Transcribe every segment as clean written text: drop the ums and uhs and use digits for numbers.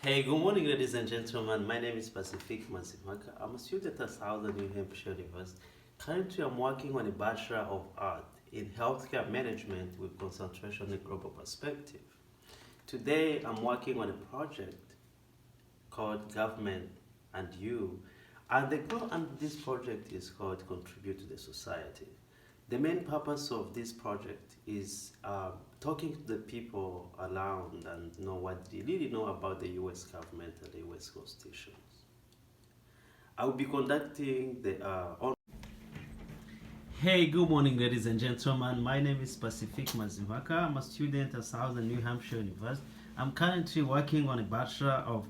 Hey, good morning, ladies and gentlemen. My name is Pacific Mazimaka. I'm a student at Southern New Hampshire University. Currently, I'm working on a Bachelor of Art in Healthcare Management with concentration in global perspective. Today, I'm working on a project called Government and You, and the goal and this project is called Contribute to the Society. The main purpose of this project is talking to the people around and know what they really know about the U.S. government and the U.S. Constitution. I will be conducting the Hey, good morning, ladies and gentlemen. My name is Pacific Mazimaka. I'm a student at Southern New Hampshire University. I'm currently working on a Bachelor of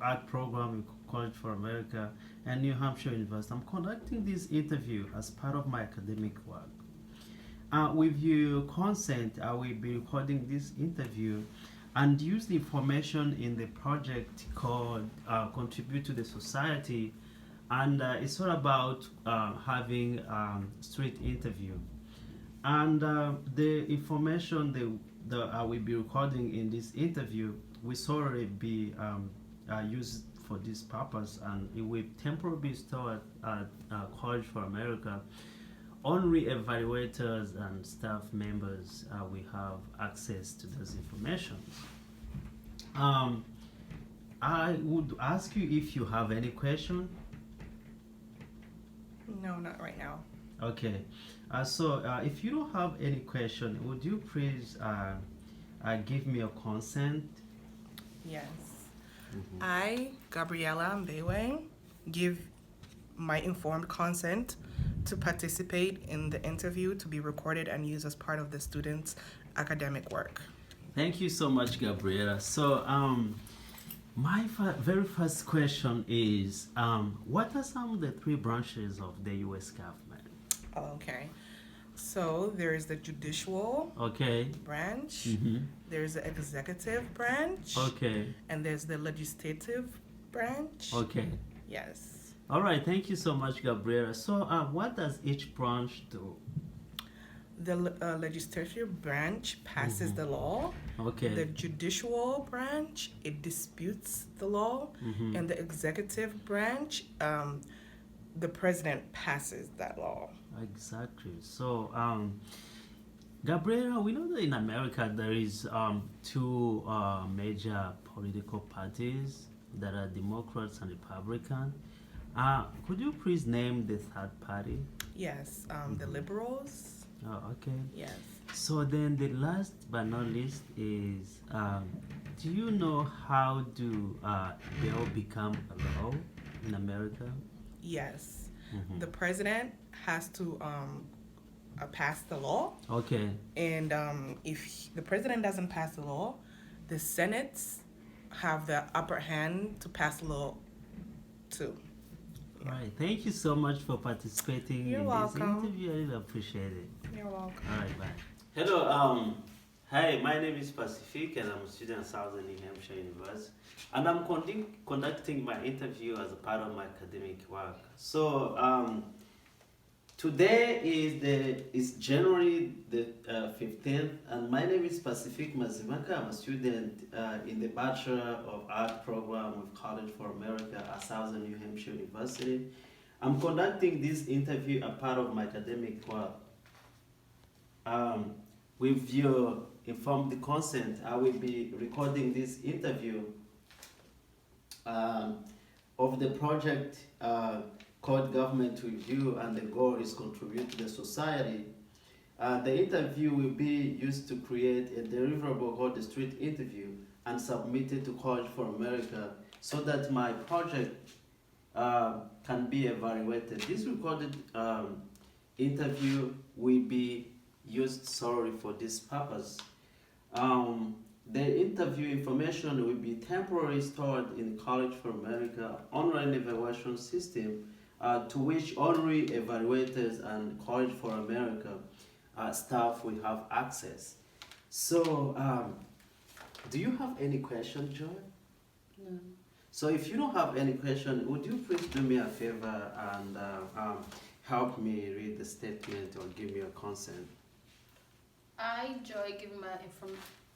Art program in College for America and New Hampshire University. I'm conducting this interview as part of my academic work. With your consent, I will be recording this interview and use the information in the project called Contribute to the Society. And it's all about having street interview. And the information that I will be recording in this interview will already be used for this purpose, and it will temporarily be stored at College for America. Only evaluators and staff members will have access to this information. Um, I would ask you if you have any question. No, not right now. Okay, so if you don't have any question, would you please give me your consent? Yes. Mhm. I, Gabriela Mbewe, give my informed consent to participate in the interview to be recorded and used as part of the students' academic work. Thank you so much, Gabriela. So, my very first question is, what are some of the three branches of the U.S. government? Okay. So there is the judicial Okay. branch, Mm-hmm. there's the executive branch, Okay. and there's the legislative branch. Okay. Yes. All right. Thank you so much, Gabriela. So, what does each branch do? The legislative branch passes the law. Okay. The judicial branch, it disputes the law. Mm-hmm. And the executive branch, the president passes that law. Exactly. So, Gabriela, we know that in America there is two major political parties that are Democrats and Republican. Could you please name the third party? Yes, the liberals. Oh, okay. Yes. So then the last but not least is, do you know how do bill become a law in America? Yes. Mm-hmm. The president has to pass the law. Okay. And if the president doesn't pass the law, the senates have the upper hand to pass the law too. Right. Thank you so much for participating You're in welcome. this interview. I really appreciate it. You're welcome. All right, bye. Hello. Hi. My name is Pacific, and I'm a student at Southern New Hampshire University, and I'm conducting my interview as a part of my academic work. So, today is January the 15th, and my name is Pacific Mazimaka. I'm a student in the Bachelor of Art program with College for America at Southern New Hampshire University. I'm conducting this interview as part of my academic work. With your informed consent, I will be recording this interview of the project called Government Review, and the goal is contribute to the society. The interview will be used to create a deliverable called the street interview and submit it to College for America so that my project can be evaluated. This recorded interview will be used solely for this purpose. The interview information will be temporarily stored in College for America online evaluation system to which only evaluators and College for America staff will have access. So, do you have any question, Joy? No. So if you don't have any question, would you please do me a favor and help me read the statement or give me a consent? I, Joy, give my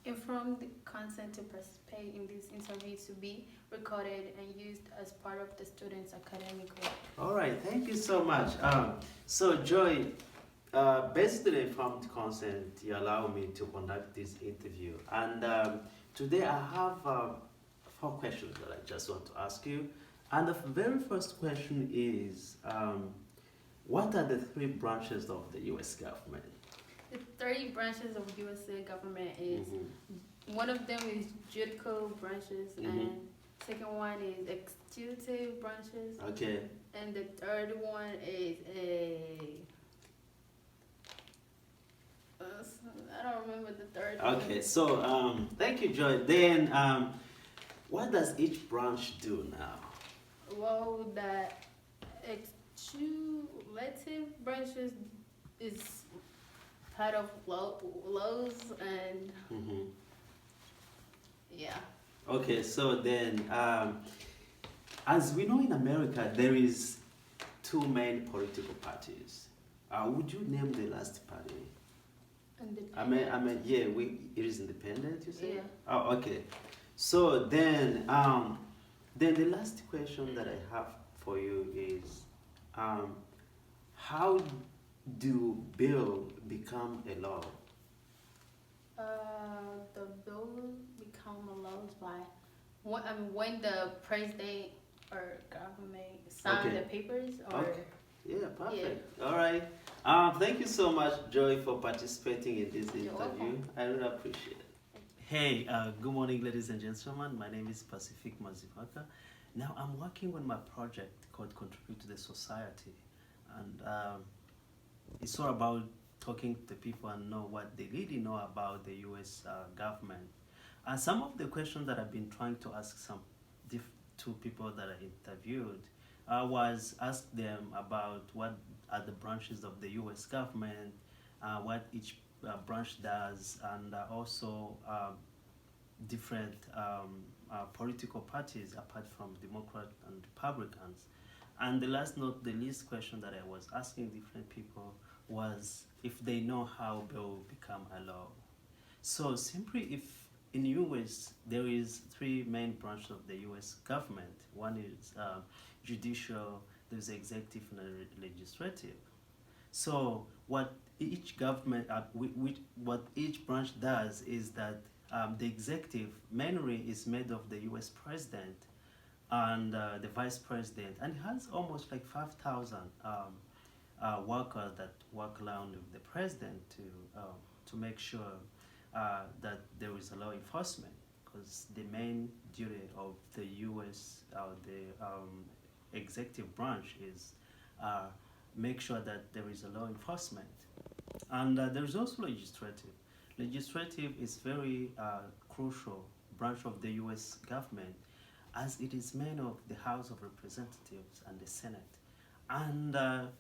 Informed consent to participate in this interview to be recorded and used as part of the student's academic work. All right, thank you so much. So Joy, based on the informed consent, you allow me to conduct this interview, and today I have 4 questions that I just want to ask you. And the very first question is, what are the 3 branches of the U.S. government? The 3 branches of USA government is Mhm. one of them is judicial branches Mhm. and second one is executive branches Okay. and the third one is a I don't remember the third Okay, one. so thank you, Joy. Then, what does each branch do now? Well, the executive branches is part of laws and Mhm. yeah. Okay, so then, as we know in America, there is 2 main political parties. Would you name the last party? Yeah, it is independent. You say? Yeah. Oh, okay. So then the last question that I have for you is, how do bill become a law? The bill become a law by when the president or government sign Okay. the papers or Okay. Yeah, perfect. All right. Thank you so much, Joy, for participating in this You're interview. welcome. I really appreciate it. Hey, good morning, ladies and gentlemen. My name is Pacific Mazivaka. Now, I'm working on my project called Contribute to the Society. And it's all about talking to people and know what they really know about the U.S. Government. And some of the questions that I've been trying to ask some 2 people that I interviewed was ask them about what are the branches of the U.S. government, what each branch does, and also different political parties apart from Democrat and Republicans. And the last not the least question that I was asking different people was if they know how bill become a law. So simply if in US there is 3 main branches of the US government. One is judicial, there's executive and legislative. So what each government, what each branch does is that the executive mainly is made of the U.S. president and the vice president, and it has almost like 5,000 workers that work along with the president to make sure that there is a law enforcement, because the main duty of the U.S. The executive branch is make sure that there is a law enforcement. And there is also legislative. Legislative is very crucial branch of the U.S. government, as it is made of the House of Representatives and the Senate. And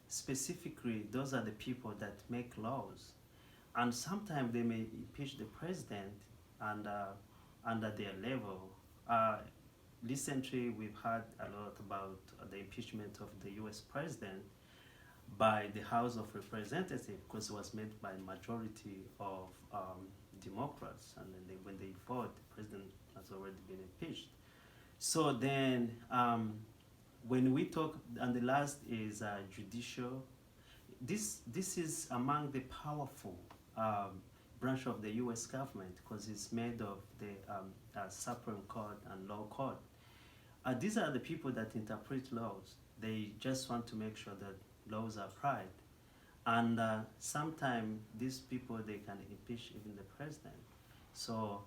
specifically, those are the people that make laws. And sometimes they may impeach the president and under their level. Recently, we've heard a lot about the impeachment of the U.S. president by the House of Representatives, because it was made by a majority of Democrats, and then when they vote, the president has already been impeached. So then, when we talk, and the last is judicial. This is among the powerful branch of the U.S. government, because it's made of the Supreme Court and Law Court. These are the people that interpret laws. They just want to make sure that laws are applied. And sometimes these people, they can impeach even the president. So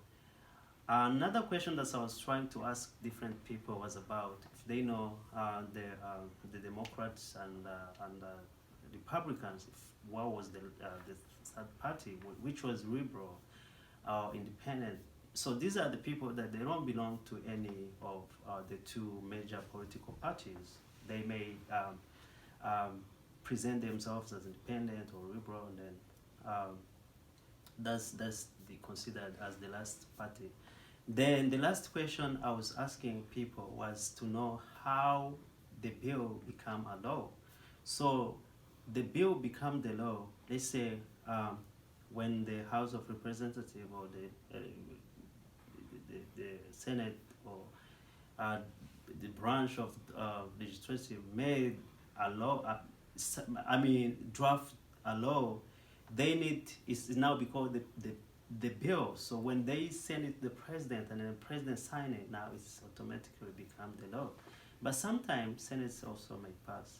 another question that I was trying to ask different people was about if they know the Democrats and Republicans, if what was the third party, which was liberal or independent. So these are the people that they don't belong to any of the 2 major political parties. They may present themselves as independent or liberal, and then that's considered as the last party. Then the last question I was asking people was to know how the bill become a law. So the bill become the law. Let's say when the House of Representatives or the the Senate or the branch of legislative made a law, draft a law, they need, it's now because the bill. So when they send it to the president and then the president sign it, now it's automatically become the law. But sometimes Senates also may pass.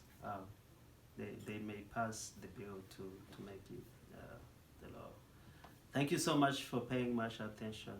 They may pass the bill to make it the law. Thank you so much for paying much attention.